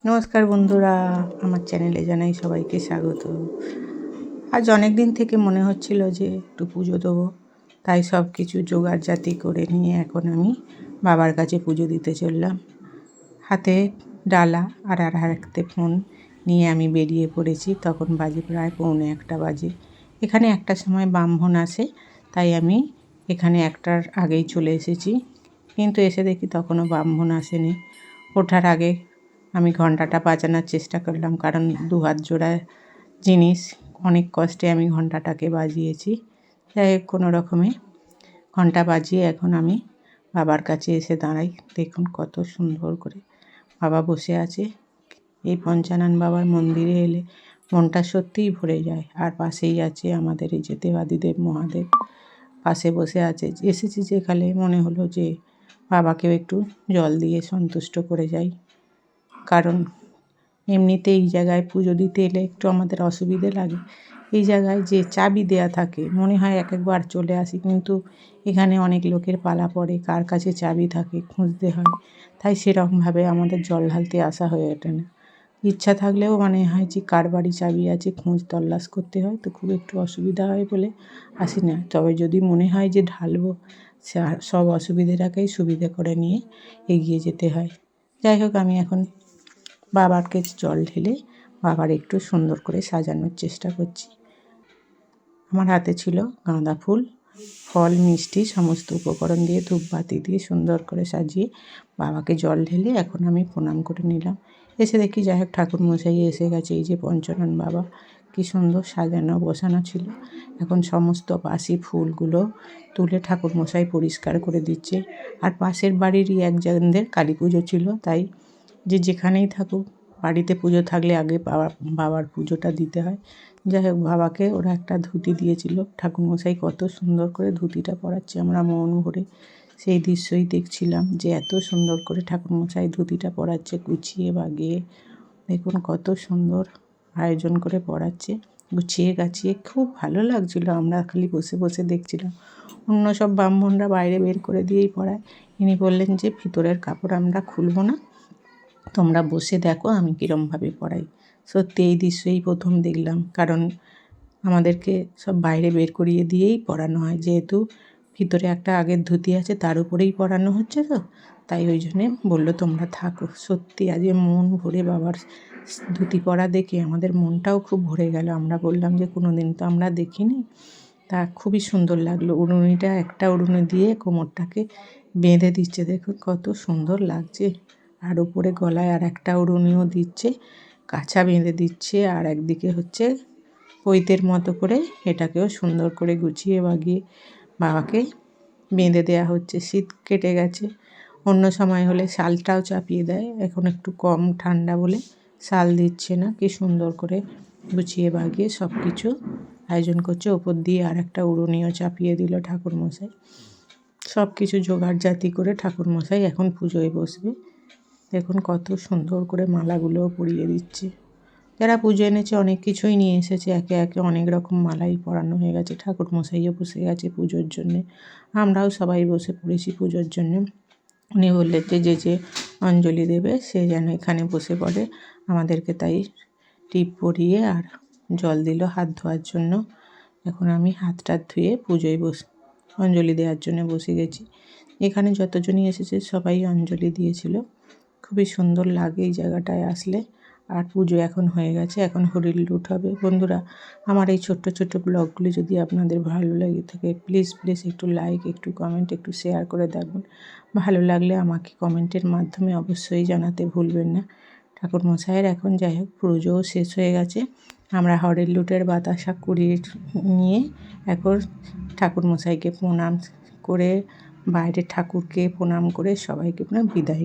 নমস্কার বন্ধুরা, আমার চ্যানেলে জানাই সবাইকে স্বাগত। আজ অনেক দিন থেকে মনে হচ্ছিল যে একটু পুজো দেবো, তাই সব কিছু জোগাড় জাতি করে নিয়ে এখন আমি বাবার কাছে পুজো দিতে চললাম। হাতে ডালা আর হাতে ফোন নিয়ে আমি বেরিয়ে পড়েছি। তখন বাজে প্রায় 1:45 বাজে। এখানে একটার সময় ব্রাহ্মণ আসে, তাই আমি এখানে একটার আগেই চলে এসেছি। কিন্তু এসে দেখি তখনও ব্রাহ্মণ আসেনি। ওঠার আগে আমি ঘন্টাটা বাজানোর চেষ্টা করলাম, কারণ 2 হাত জোড়া জিনিস, অনেক কষ্টে আমি ঘন্টাটাকে বাজিয়েছি। যাই হোক, কোনো রকমে ঘন্টা বাজিয়ে এখন আমি বাবার কাছে এসে দাঁড়াই। দেখুন কত সুন্দর করে বাবা বসে আছে। এই পঞ্চানন বাবার মন্দিরে এলে মনটা সত্যিই ভরে যায়। আর পাশেই আছে আমাদের এই যে দেবাদিদেব মহাদেব, পাশে বসে আছে। এসেছি যেখানে মনে হলো যে বাবাকেও একটু জল দিয়ে সন্তুষ্ট করে যাই, কারণ এমনিতে এই জায়গায় পুজো দিতে এলে একটু আমাদের অসুবিধে লাগে। এই জায়গায় যে চাবি দেয়া থাকে মনে হয় এক একবার চলে আসি, কিন্তু এখানে অনেক লোকের পালা পড়ে, কার কাছে চাবি থাকে খুঁজতে হয়, তাই সেরকমভাবে আমাদের জল ঢালতে আসা হয়ে ওঠে না। ইচ্ছা থাকলেও মনে হয় যে কার বাড়ি চাবি আছে খোঁজ তল্লাশ করতে হয়, তো খুব একটু অসুবিধা হয় বলে আসি না। তবে যদি মনে হয় যে ঢালবো, সব অসুবিধাটাকেই সুবিধে করে নিয়ে এগিয়ে যেতে হয়। যাই হোক, আমি এখন বাবাকে জল ঢেলে বাবার একটু সুন্দর করে সাজানোর চেষ্টা করছি। আমার হাতে ছিল গাঁদা ফুল, ফল, মিষ্টি সমস্ত উপকরণ দিয়ে ধূপবাতি দিয়ে সুন্দর করে সাজিয়ে বাবাকে জল ঢেলে এখন আমি প্রণাম করে নিলাম। এসে দেখি যাই হোক ঠাকুরমশাই এসে গেছে। এই যে পঞ্চানন বাবা, কি সুন্দর সাজানো বসানো ছিল। এখন সমস্ত বাসি ফুলগুলো তুলে ঠাকুরমশাই পরিষ্কার করে দিচ্ছে। আর পাশের বাড়িরই একজনদের কালী পুজো ছিল, তাই যে যেখানেই থাকুক বাড়িতে পুজো থাকলে আগে বাবার পুজোটা দিতে হয়। যাই হোক, বাবাকে ওরা একটা ধুতি দিয়েছিল। ঠাকুরমশাই কত সুন্দর করে ধুতিটা পরাচ্ছে, আমরা মন ভরে সেই দৃশ্যই দেখছিলাম যে এত সুন্দর করে ঠাকুরমশাই ধুতিটা পরাচ্ছে গুছিয়ে বাগিয়ে। দেখুন কত সুন্দর আয়োজন করে পরাচ্ছে, গুছিয়ে গাছিয়ে, খুব ভালো লাগছিলো। আমরা খালি বসে বসে দেখছিলাম। অন্য সব ব্রাহ্মণরা বাইরে বের করে দিয়েই পড়ায়। ইনি বললেন যে ভিতরের কাপড় আমরা খুলবো না, তোমরা বসে দেখো আমি কীরমভাবে পড়াই। সত্যি এই দৃশ্যই প্রথম দেখলাম, কারণ আমাদেরকে সব বাইরে বের করিয়ে দিয়েই পড়ানো হয়, যেহেতু ভিতরে একটা আগের ধুতি আছে তার উপরেই পড়ানো হচ্ছে, তো তাই ওই জন্যে বললো তোমরা থাকো। সত্যি আজ মন ভরে বাবার ধুতি পরা দেখে আমাদের মনটাও খুব ভরে গেল। আমরা বললাম যে কোনো দিন তো আমরা দেখিনি, তা খুবই সুন্দর লাগলো। উড়ুনিটা একটা উড়ুনি দিয়ে কোমরটাকে বেঁধে দিচ্ছে, দেখুন কত সুন্দর লাগছে। আর উপরে গলায় আর একটা উড়ুনিও দিচ্ছে, কাছা বেঁধে দিচ্ছে। আর একদিকে হচ্ছে পৈতের মতো করে এটাকেও সুন্দর করে গুছিয়ে বাগিয়ে বাবাকে বেঁধে দেওয়া হচ্ছে। শীত কেটে গেছে, অন্য সময় হলে শালটাও চাপিয়ে দেয়, এখন একটু কম ঠান্ডা বলে শাল দিচ্ছে না। কি সুন্দর করে গুছিয়ে বাগিয়ে সব কিছু আয়োজন করছে। ওপর দিয়ে আর একটা উড়ুনিও চাপিয়ে দিল ঠাকুরমশাই। সব কিছু জোগাড় জাতি করে ঠাকুরমশাই এখন পুজোয় বসবে। দেখুন কত সুন্দর করে মালাগুলোও পরিয়ে দিচ্ছে। যারা পুজো এনেছে অনেক কিছুই নিয়ে এসেছে, একে একে অনেক রকম মালাই পরানো হয়ে গেছে। ঠাকুরমশাইও বসে গেছে পুজোর জন্যে, আমরাও সবাই বসে পড়েছি পুজোর জন্যে। উনি বললেন যে যে অঞ্জলি দেবে সে যেন এখানে বসে পড়ে। আমাদেরকে তাই টিপ পরিয়ে আর জল দিল হাত ধোয়ার জন্য। এখন আমি হাতটা ধুয়ে পুজোয় অঞ্জলি দেওয়ার জন্য বসে গেছি। এখানে যতজনই এসেছে সবাই অঞ্জলি দিয়েছিল। খুবই সুন্দর লাগে এই জায়গাটায় আসলে। আর পুজো এখন হয়ে গেছে, এখন হরির লুট হবে। বন্ধুরা, আমার এই ছোট্ট ছোট্ট ব্লগগুলি যদি আপনাদের ভালো লেগে থাকে প্লিজ প্লিজ একটু লাইক, একটু কমেন্ট, একটু শেয়ার করে দেখুন। ভালো লাগলে আমাকে কমেন্টের মাধ্যমে অবশ্যই জানাতে ভুলবেন না। ঠাকুরমশাইয়ের এখন যাই হোক পুজোও শেষ হয়ে গেছে। আমরা হরির লুটের বাতাসা কুড়িয়ে নিয়ে এখন ঠাকুরমশাইকে প্রণাম করে, বাইরে ঠাকুরকে প্রণাম করে সবাইকে বিদায়